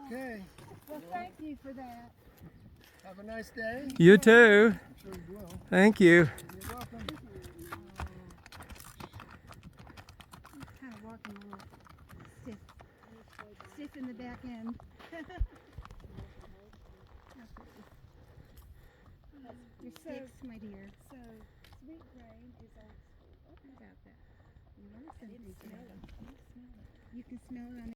Okay. Well, thank you for that. Have a nice day. You too. I'm sure you will. Thank you. You're welcome. I'm kind of walking a little stiff in the back end. You're six, my dear. So, sweet grain is old school. How about that? You want I didn't smell it. You can smell it on